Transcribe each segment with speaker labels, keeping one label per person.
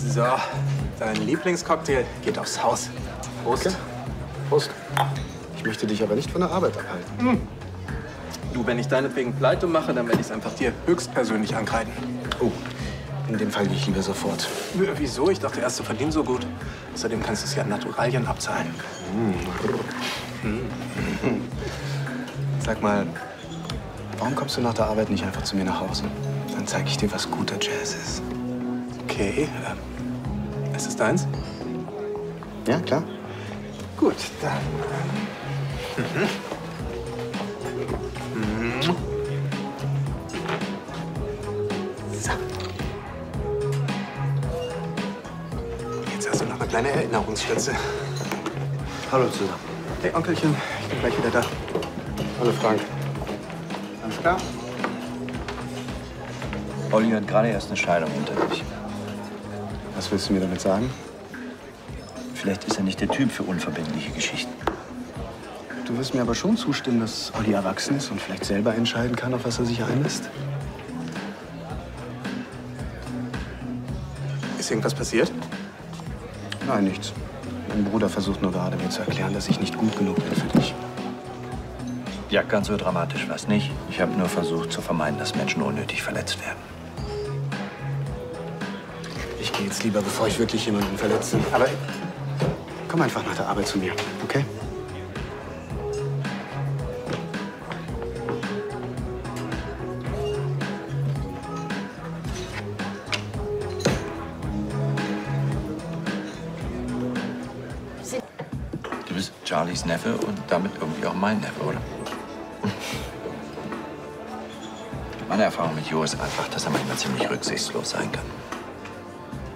Speaker 1: So, dein Lieblingscocktail geht aufs Haus. Prost.
Speaker 2: Okay. Prost. Ich möchte dich aber nicht von der Arbeit abhalten.
Speaker 1: Du, wenn ich deinetwegen pleite mache, dann werde ich es einfach dir höchstpersönlich ankreiden.
Speaker 2: Oh, in dem Fall gehe ich lieber sofort.
Speaker 1: Wieso? Ich dachte erst, du verdienst so gut. Außerdem kannst du es ja in Naturalien abzahlen.
Speaker 2: Sag mal, warum kommst du nach der Arbeit nicht einfach zu mir nach Hause? Dann zeige ich dir, was guter Jazz ist.
Speaker 1: Okay, ist es deins?
Speaker 2: Ja, klar.
Speaker 1: Gut, dann. So. Jetzt hast du noch eine kleine Erinnerungsstütze.
Speaker 2: Hallo zusammen.
Speaker 1: Hey, Onkelchen, ich bin gleich wieder da.
Speaker 2: Hallo Frank.
Speaker 1: Alles klar?
Speaker 3: Olli hat gerade erst eine Scheidung hinter sich.
Speaker 2: Was willst du mir damit sagen?
Speaker 3: Vielleicht ist er nicht der Typ für unverbindliche Geschichten.
Speaker 2: Du wirst mir aber schon zustimmen, dass Olli erwachsen ist und vielleicht selber entscheiden kann, auf was er sich einlässt?
Speaker 1: Ist irgendwas passiert?
Speaker 2: Nein, nichts. Mein Bruder versucht nur gerade, mir zu erklären, dass ich nicht gut genug bin für dich.
Speaker 3: Ja, ganz so dramatisch war es nicht. Ich habe nur versucht zu vermeiden, dass Menschen unnötig verletzt werden.
Speaker 2: Ich gehe jetzt lieber, bevor ich wirklich jemanden verletze. Aber komm einfach nach der Arbeit zu mir, okay?
Speaker 3: Du bist Charlies Neffe und damit irgendwie auch mein Neffe, oder? Meine Erfahrung mit Jo ist einfach, dass er manchmal ziemlich rücksichtslos sein kann.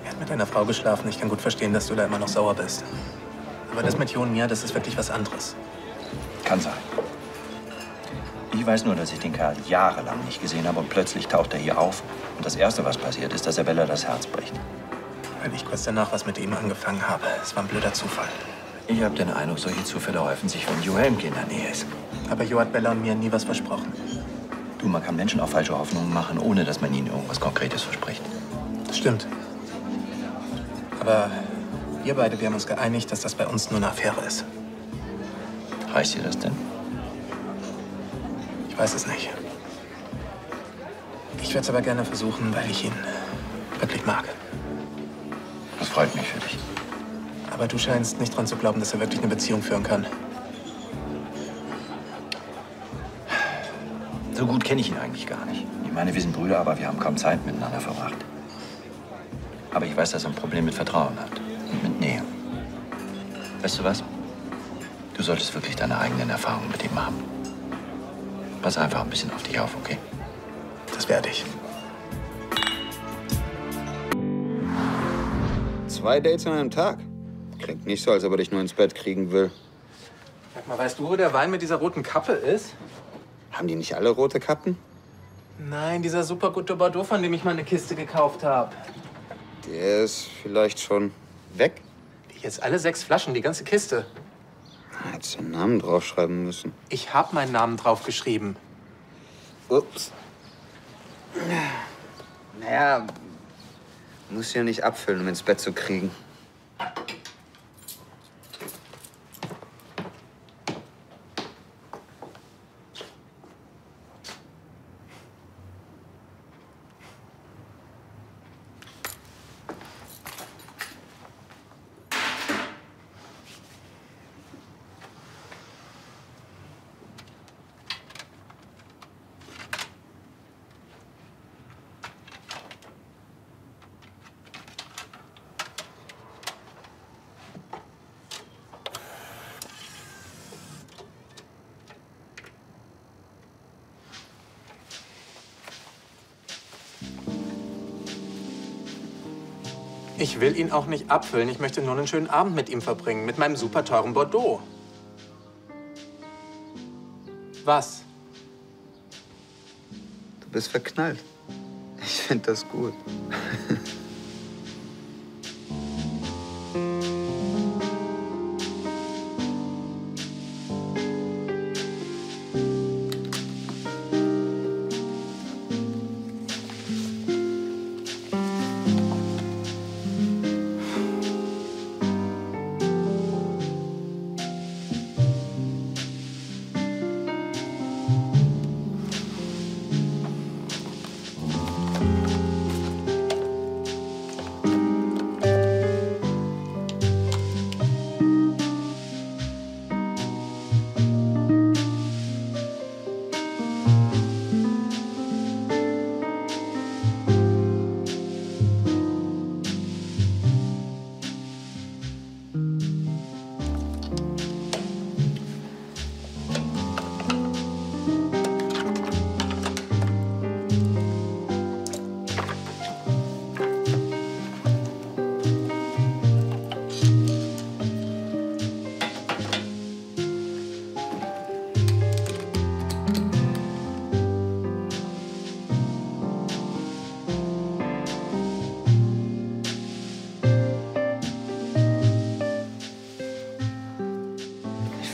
Speaker 1: Er hat mit deiner Frau geschlafen. Ich kann gut verstehen, dass du da immer noch sauer bist. Aber das mit Jo und mir, das ist wirklich was anderes.
Speaker 3: Kann sein. Ich weiß nur, dass ich den Kerl jahrelang nicht gesehen habe und plötzlich taucht er hier auf. Und das Erste, was passiert, ist, dass er Bella das Herz bricht.
Speaker 1: Weil ich kurz danach was mit ihm angefangen habe. Es war ein blöder Zufall.
Speaker 3: Ich habe den Eindruck, solche Zufälle häufen sich, wenn Jo Helmke in der Nähe ist.
Speaker 1: Aber Jo hat Bella und mir nie was versprochen.
Speaker 3: Du, man kann Menschen auf falsche Hoffnungen machen, ohne dass man ihnen irgendwas Konkretes verspricht.
Speaker 1: Das stimmt. Aber wir beide, wir haben uns geeinigt, dass das bei uns nur eine Affäre ist.
Speaker 3: Reicht dir das denn?
Speaker 1: Ich weiß es nicht. Ich werde es aber gerne versuchen, weil ich ihn wirklich mag.
Speaker 3: Das freut mich für dich.
Speaker 1: Aber du scheinst nicht dran zu glauben, dass er wirklich eine Beziehung führen kann.
Speaker 3: So gut kenne ich ihn eigentlich gar nicht. Ich meine, wir sind Brüder, aber wir haben kaum Zeit miteinander verbracht. Aber ich weiß, dass er ein Problem mit Vertrauen hat und mit Nähe. Weißt du was? Du solltest wirklich deine eigenen Erfahrungen mit ihm machen. Pass einfach ein bisschen auf dich auf, okay?
Speaker 1: Das werde ich.
Speaker 4: 2 Dates an einem Tag. Klingt nicht so, als ob er dich nur ins Bett kriegen will.
Speaker 1: Sag mal, weißt du, wo der Wein mit dieser roten Kappe ist?
Speaker 4: Haben die nicht alle rote Kappen?
Speaker 1: Nein, dieser super gute Bordeaux, von dem ich mal eine Kiste gekauft habe.
Speaker 4: Der ist vielleicht schon weg.
Speaker 1: Jetzt alle 6 Flaschen, die ganze Kiste.
Speaker 4: Hättest du einen Namen draufschreiben müssen.
Speaker 1: Ich habe meinen Namen draufgeschrieben.
Speaker 4: Ups. Naja, muss ja nicht abfüllen, um ins Bett zu kriegen.
Speaker 1: Ich will ihn auch nicht abfüllen. Ich möchte nur einen schönen Abend mit ihm verbringen. Mit meinem super teuren Bordeaux. Was?
Speaker 4: Du bist verknallt. Ich finde das gut.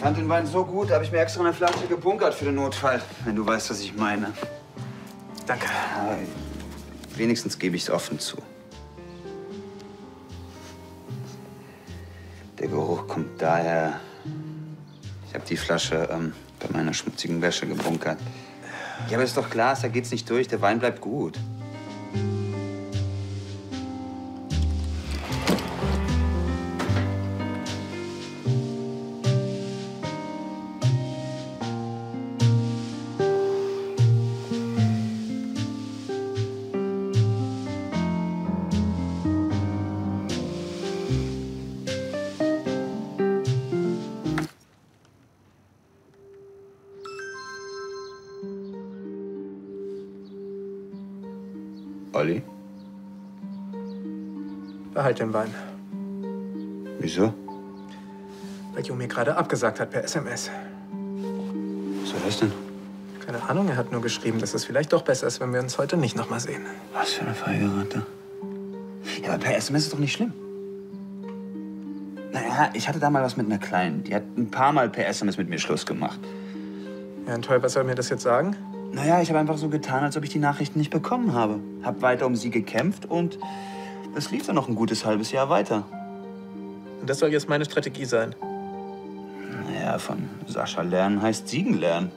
Speaker 4: fand den Wein so gut, habe ich mir extra eine Flasche gebunkert für den Notfall. Wenn du weißt, was ich meine.
Speaker 1: Danke.
Speaker 4: Ja, wenigstens gebe ich es offen zu. Der Geruch kommt daher. Ich habe die Flasche bei meiner schmutzigen Wäsche gebunkert. Ja, aber ist doch Glas, da geht's nicht durch. Der Wein bleibt gut. Olli?
Speaker 1: Behalt den Wein.
Speaker 4: Wieso?
Speaker 1: Weil Jo mir gerade abgesagt hat per SMS.
Speaker 4: Was war das denn?
Speaker 1: Keine Ahnung, er hat nur geschrieben, dass es vielleicht doch besser ist, wenn wir uns heute nicht noch mal sehen.
Speaker 4: Was für eine feige Ratte. Ja, aber per SMS ist doch nicht schlimm. Naja, ich hatte da mal was mit einer Kleinen. Die hat ein paar Mal per SMS mit mir Schluss gemacht.
Speaker 1: Ja, und toll, was soll mir das jetzt sagen?
Speaker 4: Naja, ich habe einfach so getan, als ob ich die Nachrichten nicht bekommen habe. Hab weiter um sie gekämpft und es lief dann noch ein gutes halbes Jahr weiter.
Speaker 1: Und das soll jetzt meine Strategie sein.
Speaker 4: Naja, von Sascha lernen heißt siegen lernen.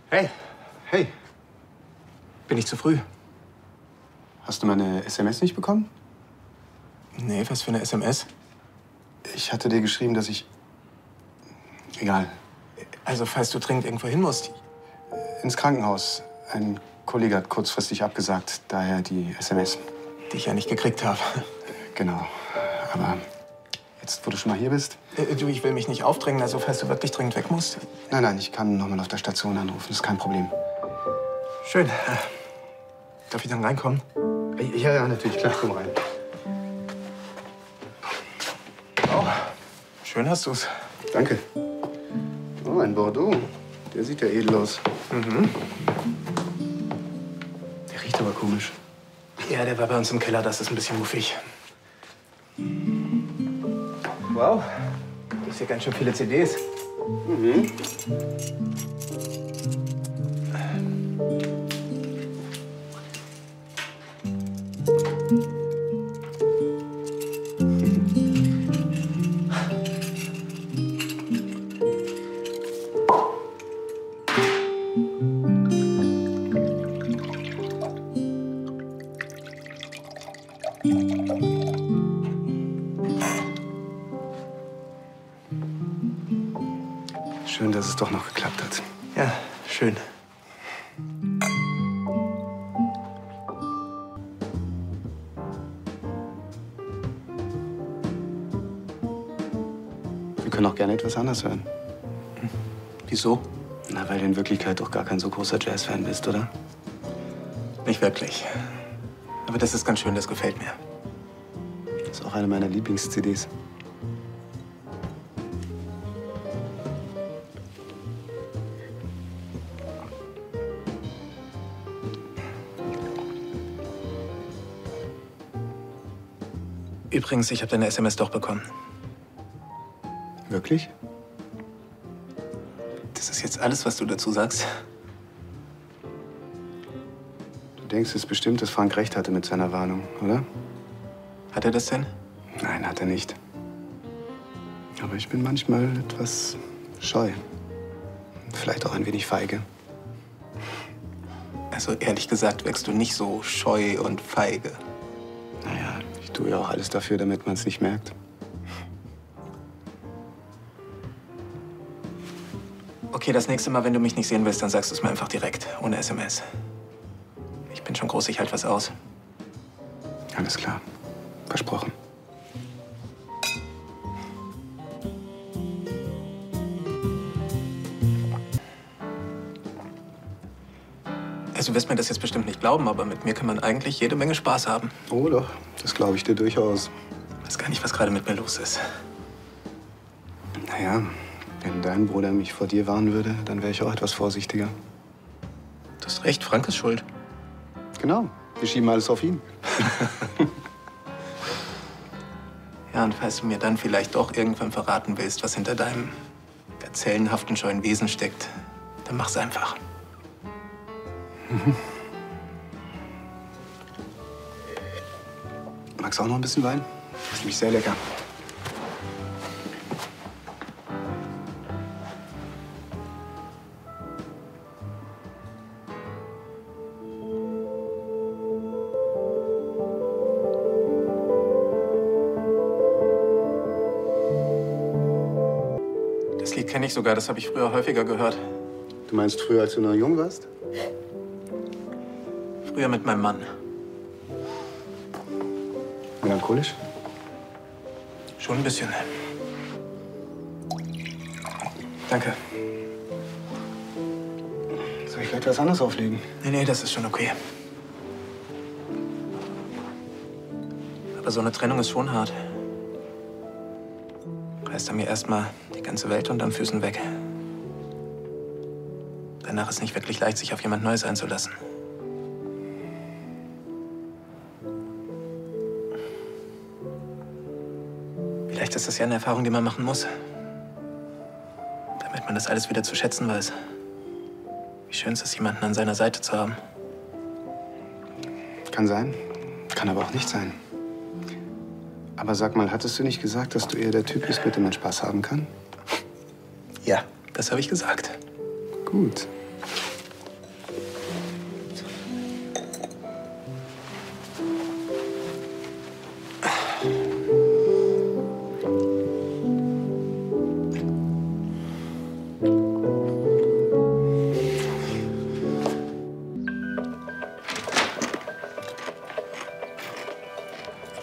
Speaker 2: Hey, hey,
Speaker 1: Bin ich zu früh?
Speaker 2: hast du meine SMS nicht bekommen?
Speaker 1: Nee, was für eine SMS?
Speaker 2: Ich hatte dir geschrieben, dass ich... Egal.
Speaker 1: Also, falls du dringend irgendwo hin musst.
Speaker 2: Ins Krankenhaus. Ein Kollege hat kurzfristig abgesagt, daher die SMS.
Speaker 1: Die ich ja nicht gekriegt habe.
Speaker 2: Genau. Aber jetzt, wo du schon mal hier bist...
Speaker 1: Du, ich will mich nicht aufdrängen, also falls du wirklich dringend weg musst.
Speaker 2: Nein, nein, ich kann noch mal auf der Station anrufen, ist kein Problem.
Speaker 1: Schön. Darf ich dann reinkommen?
Speaker 2: Ja, ja, natürlich, klar, komm rein.
Speaker 1: Oh, schön hast du's.
Speaker 2: Danke. Oh, ein Bordeaux. Der sieht ja edel aus.
Speaker 1: Mhm.
Speaker 2: Der riecht aber komisch.
Speaker 1: Ja, der war bei uns im Keller, das ist ein bisschen muffig. Wow, das sind ja ganz schön viele CDs.
Speaker 2: Mhm. Schön, dass es doch noch geklappt hat.
Speaker 1: Ja, schön.
Speaker 2: Wir können auch gerne etwas anderes hören.
Speaker 1: Wieso?
Speaker 2: Na, weil du in Wirklichkeit doch gar kein so großer Jazz-Fan bist, oder?
Speaker 1: Nicht wirklich. Aber das ist ganz schön, das gefällt mir.
Speaker 2: Das ist auch eine meiner Lieblings-CDs.
Speaker 1: Übrigens, ich habe deine SMS doch bekommen.
Speaker 2: Wirklich?
Speaker 1: Das ist jetzt alles, was du dazu sagst?
Speaker 2: Du denkst es bestimmt, dass Frank recht hatte mit seiner Warnung, oder?
Speaker 1: Hat er das denn?
Speaker 2: Nein, hat er nicht. Aber ich bin manchmal etwas scheu. Vielleicht auch ein wenig feige.
Speaker 1: Also ehrlich gesagt wirkst du nicht so scheu und feige.
Speaker 2: Naja, ich tue ja auch alles dafür, damit man es nicht merkt.
Speaker 1: Okay, das nächste Mal, wenn du mich nicht sehen willst, dann sagst du es mir einfach direkt, ohne SMS. Ich bin schon groß, ich halte was aus.
Speaker 2: Alles klar. Versprochen.
Speaker 1: Also, du wirst mir das jetzt bestimmt nicht glauben, aber mit mir kann man eigentlich jede Menge Spaß haben.
Speaker 2: Oh doch, das glaube ich dir durchaus.
Speaker 1: Ich weiß gar nicht, was gerade mit mir los ist.
Speaker 2: Naja, Wenn dein Bruder mich vor dir warnen würde, dann wäre ich auch etwas vorsichtiger.
Speaker 1: Du hast recht, Frank ist schuld.
Speaker 2: Genau. Wir schieben alles auf ihn.
Speaker 1: Ja, und falls du mir dann vielleicht doch irgendwann verraten willst, was hinter deinem gazellenhaften, scheuen Wesen steckt, dann mach's einfach.
Speaker 2: Magst du auch noch ein bisschen Wein? Das ist nämlich sehr lecker.
Speaker 1: Das Lied kenne ich sogar, das habe ich früher häufiger gehört.
Speaker 2: Du meinst früher, als du noch jung warst?
Speaker 1: Früher mit meinem Mann.
Speaker 2: Melancholisch?
Speaker 1: Schon ein bisschen. Danke.
Speaker 2: Soll ich gleich was anderes auflegen?
Speaker 1: Nee, das ist schon okay. Aber so eine Trennung ist schon hart. Reißt er mir erstmal die ganze Welt unterm Füßen weg. Danach ist nicht wirklich leicht, sich auf jemand Neues einzulassen. Vielleicht ist das ja eine Erfahrung, die man machen muss. Damit man das alles wieder zu schätzen weiß. Wie schön es ist, jemanden an seiner Seite zu haben.
Speaker 2: Kann sein, kann aber auch nicht sein. Aber sag mal, hattest du nicht gesagt, dass du eher der Typ bist, mit dem man Spaß haben kann?
Speaker 1: Ja, das habe ich gesagt.
Speaker 2: Gut.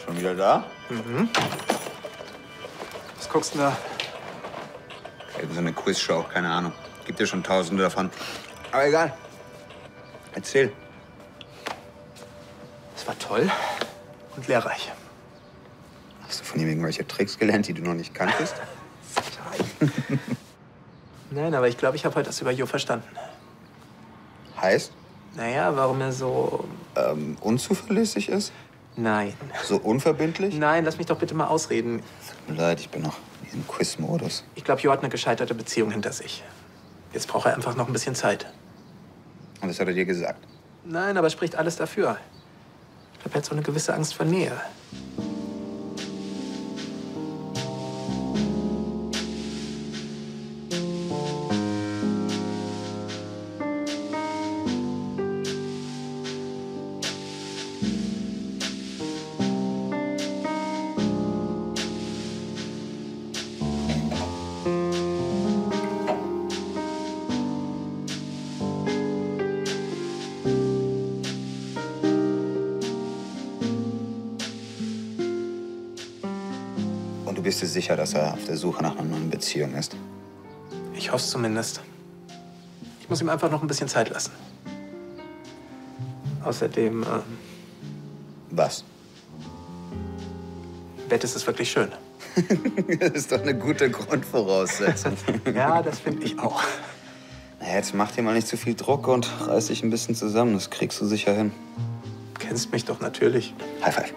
Speaker 4: Schon wieder da?
Speaker 1: Was guckst du da?
Speaker 4: Irgend so eine Quizshow, keine Ahnung. Gibt ja schon Tausende davon. Aber egal. Erzähl.
Speaker 1: Es war toll und lehrreich.
Speaker 4: Hast du von ihm irgendwelche Tricks gelernt, die du noch nicht kanntest?
Speaker 1: Nein, aber ich glaube, ich habe heute das über Jo verstanden.
Speaker 4: Heißt,
Speaker 1: Naja, warum er so...
Speaker 4: unzuverlässig ist?
Speaker 1: Nein.
Speaker 4: So unverbindlich?
Speaker 1: Nein, lass mich doch bitte mal ausreden.
Speaker 4: Tut mir leid, ich bin noch in diesem Quiz-Modus.
Speaker 1: Ich glaube, Jo hat eine gescheiterte Beziehung hinter sich. Jetzt braucht er einfach noch ein bisschen Zeit.
Speaker 4: Und das hat er dir gesagt?
Speaker 1: Nein, aber spricht alles dafür. Ich glaube, er hat so eine gewisse Angst vor Nähe.
Speaker 4: Und du bist dir sicher, dass er auf der Suche nach einer neuen Beziehung ist?
Speaker 1: Ich hoffe es zumindest. Ich muss ihm einfach noch ein bisschen Zeit lassen. Außerdem,
Speaker 4: Was?
Speaker 1: Bett ist es wirklich schön.
Speaker 4: Das ist doch eine gute Grundvoraussetzung.
Speaker 1: Ja, das finde ich auch.
Speaker 4: Na, jetzt mach dir mal nicht zu viel Druck und reiß dich ein bisschen zusammen. Das kriegst du sicher hin.
Speaker 1: Du kennst mich doch natürlich.
Speaker 4: High five.